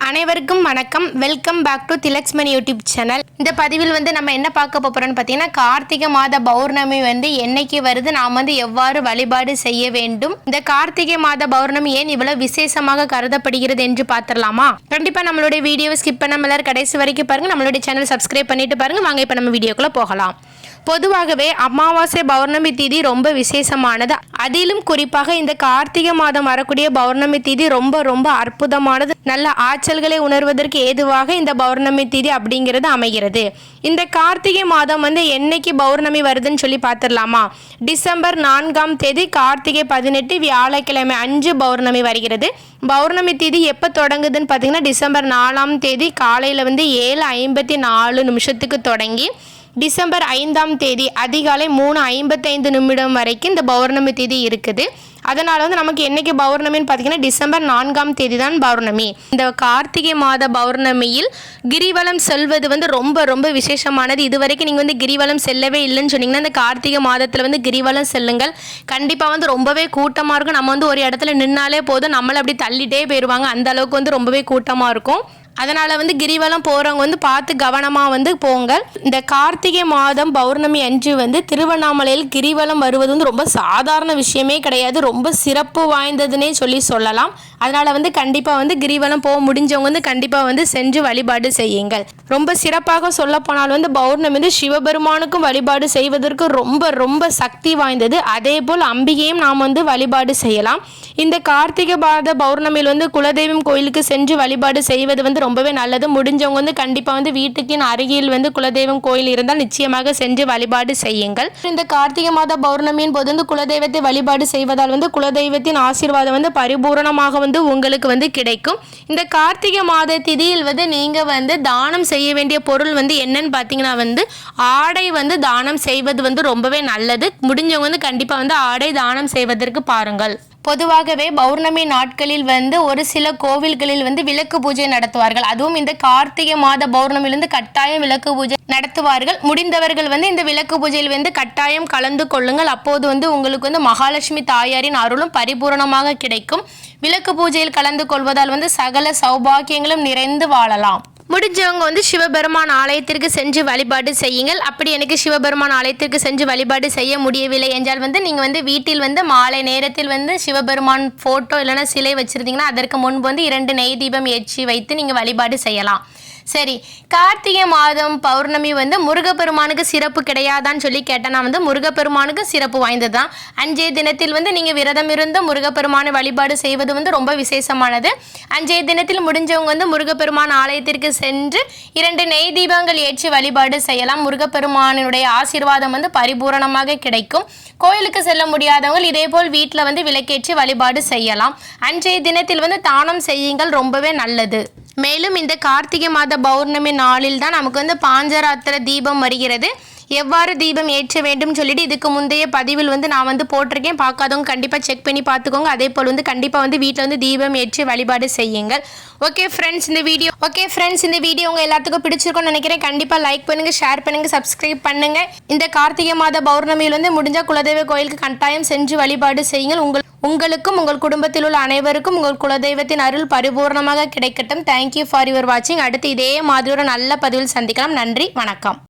அனைவருக்கும் வணக்கம். Welcome back to Thilaksmani YouTube channel. இந்த பதிவில் நம்ம என்ன பார்க்க போறோம்னு பார்த்தீங்கன்னா, கார்த்திகை மாத பௌர்ணமி என்னைக்கு வருது, நாம் எவ்வாறு வழிபாடு செய்ய வேண்டும், இந்த கார்த்திகை மாத பௌர்ணமி ஏன் இவ்வளவு விசேஷமாக கருதப்படுகிறது என்று பார்த்துடலாமா? கண்டிப்பா நம்மளுடைய வீடியோவை ஸ்கிப் பண்ணாம எல்லாரும் கடைசி வரைக்கும் பாருங்க. நம்மளுடைய சேனல் சப்ஸ்கிரைப் பண்ணிட்டு பாருங்க. வாங்க இப்ப நம்ம வீடியோக்குள்ள போகலாம். பொதுவாகவே அமாவாசை பௌர்ணமி திதி ரொம்ப விசேஷமானது. அதிலும் குறிப்பாக இந்த கார்த்திகை மாதம் வரக்கூடிய பௌர்ணமி திதி ரொம்ப ரொம்ப அற்புதமானது. நல்ல ஆற்றல்களை உணர்வதற்கு ஏதுவாக இந்த பௌர்ணமி திதி அப்படிங்கிறது அமைகிறது. இந்த கார்த்திகை மாதம் என்னைக்கு பௌர்ணமி வருதுன்னு சொல்லி பார்த்துடலாமா? டிசம்பர் 4ஆம் தேதி கார்த்திகை 18 வியாழக்கிழமை 5 பௌர்ணமி வருகிறது. பௌர்ணமி திதி எப்போ தொடங்குதுன்னு பார்த்தீங்கன்னா, டிசம்பர் 4ஆம் தேதி காலையில் 7:54 தொடங்கி டிசம்பர் 5ஆம் தேதி அதிகாலை 3:55 வரைக்கும் இந்த பௌர்ணமி திதி இருக்குது. அதனால் நமக்கு என்னைக்கு பௌர்ணமின்னு பார்த்தீங்கன்னா, டிசம்பர் 4ஆம் தேதி தான் பௌர்ணமி. இந்த கார்த்திகை மாத பௌர்ணமியில் கிரிவலம் செல்வது ரொம்ப ரொம்ப விசேஷமானது. இது வரைக்கும் நீங்கள் கிரிவலம் செல்லவே இல்லைன்னு சொன்னீங்கன்னா, இந்த கார்த்திகை மாதத்தில் கிரிவலம் செல்லுங்கள். கண்டிப்பாக ரொம்பவே கூட்டமாக இருக்கும். நம்ம ஒரு இடத்துல நின்னாலே போதும், நம்மளை அப்படி தள்ளிட்டே போயிடுவாங்க. அந்த அளவுக்கு ரொம்பவே கூட்டமாக இருக்கும். அதனால் கிரிவலம் போகிறவங்க பார்த்து கவனமாக போங்கள். இந்த கார்த்திகை மாதம் பௌர்ணமி அன்று திருவண்ணாமலையில் கிரிவலம் வருவது ரொம்ப சாதாரண விஷயமே கிடையாது. ரொம்ப சிறப்பு வாய்ந்ததுன்னே சொல்லலாம். அதனால் கண்டிப்பாக கிரிவலம் போக முடிஞ்சவங்க கண்டிப்பாக சென்று வழிபாடு செய்யுங்கள். ரொம்ப சிறப்பாக சொல்ல போனால் பௌர்ணமி சிவபெருமானுக்கும் வழிபாடு செய்வதற்கு ரொம்ப ரொம்ப சக்தி வாய்ந்தது. அதே போல் அம்பிகையும் நாம் வழிபாடு செய்யலாம். இந்த கார்த்திகை மாத பௌர்ணமியில் குலதெய்வம் கோயிலுக்கு சென்று வழிபாடு செய்வது ரொம்பவே நல்லது. முடிஞ்சவங்க கண்டிப்பாக வீட்டுக்கு அருகில் குலதெய்வம் கோயில் இருந்தால் நிச்சயமாக சென்று வழிபாடு செய்யுங்கள். இந்த கார்த்திகை மாத பௌர்ணமியின் போது குலதெய்வத்தை வழிபாடு செய்வதால் குலதெய்வத்தின் ஆசீர்வாதம் பரிபூரணமாக உங்களுக்கு கிடைக்கும். இந்த கார்த்திகை மாத திதியில் நீங்க தானம் செய்ய வேண்டிய பொருள் என்னன்னு பார்த்தீங்கன்னா, ஆடை தானம் செய்வது ரொம்பவே நல்லது. முடிஞ்சவங்க கண்டிப்பாக ஆடை தானம் செய்வதற்கு பாருங்கள். பொதுவாகவே பௌர்ணமி நாட்களில் ஒரு சில கோவில்களில் விளக்கு பூஜை நடத்துவார்கள். அதுவும் இந்த கார்த்திகை மாத பௌர்ணமியிலிருந்து கட்டாயம் விளக்கு பூஜை நடத்துவார்கள். முடிந்தவர்கள் இந்த விளக்கு பூஜையில் கட்டாயம் கலந்து கொள்ளுங்கள். அப்போது உங்களுக்கு மகாலட்சுமி தாயாரின் அருளும் பரிபூரணமாக கிடைக்கும். விளக்கு பூஜையில் கலந்து கொள்வதால் சகல சௌபாக்கியங்களும் நிறைந்து வாழலாம். முடிஞ்சவங்க சிவபெருமான் ஆலயத்திற்கு சென்று வழிபாடு செய்யுங்கள். அப்படி எனக்கு சிவபெருமான் ஆலயத்திற்கு சென்று வழிபாடு செய்ய முடியவில்லை என்றால் நீங்கள் வீட்டில் மாலை நேரத்தில் சிவபெருமான் ஃபோட்டோ இல்லைன்னா சிலை வச்சுருந்தீங்கன்னா அதற்கு முன்பு 2 நெய் தீபம் ஏற்றி வைத்து நீங்கள் வழிபாடு செய்யலாம். சரி, கார்த்திகை மாதம் பௌர்ணமி முருகப்பெருமானுக்கு சிறப்பு கிடையாதான்னு சொல்லி கேட்டேன்னா முருகப்பெருமானுக்கு சிறப்பு வாய்ந்தது தான். அன்றைய தினத்தில் நீங்கள் விரதம் இருந்து முருகப்பெருமானை வழிபாடு செய்வது ரொம்ப விசேஷமானது. அன்றைய தினத்தில் முடிஞ்சவங்க முருகப்பெருமான் ஆலயத்திற்கு சென்று 2 நெய் தீபங்கள் ஏற்றி வழிபாடு செய்யலாம். முருகப்பெருமானுடைய ஆசீர்வாதம் பரிபூரணமாக கிடைக்கும். கோயிலுக்கு செல்ல முடியாதவங்க இதேபோல் வீட்டில் விளக்கேற்றி வழிபாடு செய்யலாம். அன்றைய தினத்தில் தானம் செய்யுங்கள், ரொம்பவே நல்லது. மேலும் இந்த கார்த்திகை மாத பௌர்ணமி நாளில் தான் நமக்கு பாஞ்சராத்திர தீபம் வருகிறது. எவ்வாறு தீபம் ஏற்ற வேண்டும் சொல்லிட்டு இதுக்கு முந்தைய பதிவில் நான் போட்டிருக்கேன். பார்க்காதவங்க கண்டிப்பாக செக் பண்ணி பார்த்துக்கோங்க. அதே போல் கண்டிப்பாக வீட்டில் தீபம் ஏற்றி வழிபாடு செய்யுங்கள். ஓகே ஃப்ரெண்ட்ஸ், இந்த வீடியோ உங்கள் எல்லாத்துக்கும் பிடிச்சிருக்கும்னு நினைக்கிறேன். கண்டிப்பாக லைக் பண்ணுங்கள், ஷேர் பண்ணுங்கள், சப்ஸ்கிரைப் பண்ணுங்கள். இந்த கார்த்திகை மாத பௌர்ணமியில் முடிஞ்சால் குலதெய்வ கோயிலுக்கு கட்டாயம் சென்று வழிபாடு செய்யுங்கள். உங்களுக்கும் உங்கள் குடும்பத்தில் உள்ள அனைவருக்கும் உங்கள் குலதெய்வத்தின் அருள் பரிபூர்ணமாக கிடைக்கட்டும். தேங்க்யூ ஃபார் யுவர் வாட்சிங். அடுத்து இதே மாதிரி ஒரு நல்ல பதிவில் சந்திக்கலாம். நன்றி, வணக்கம்.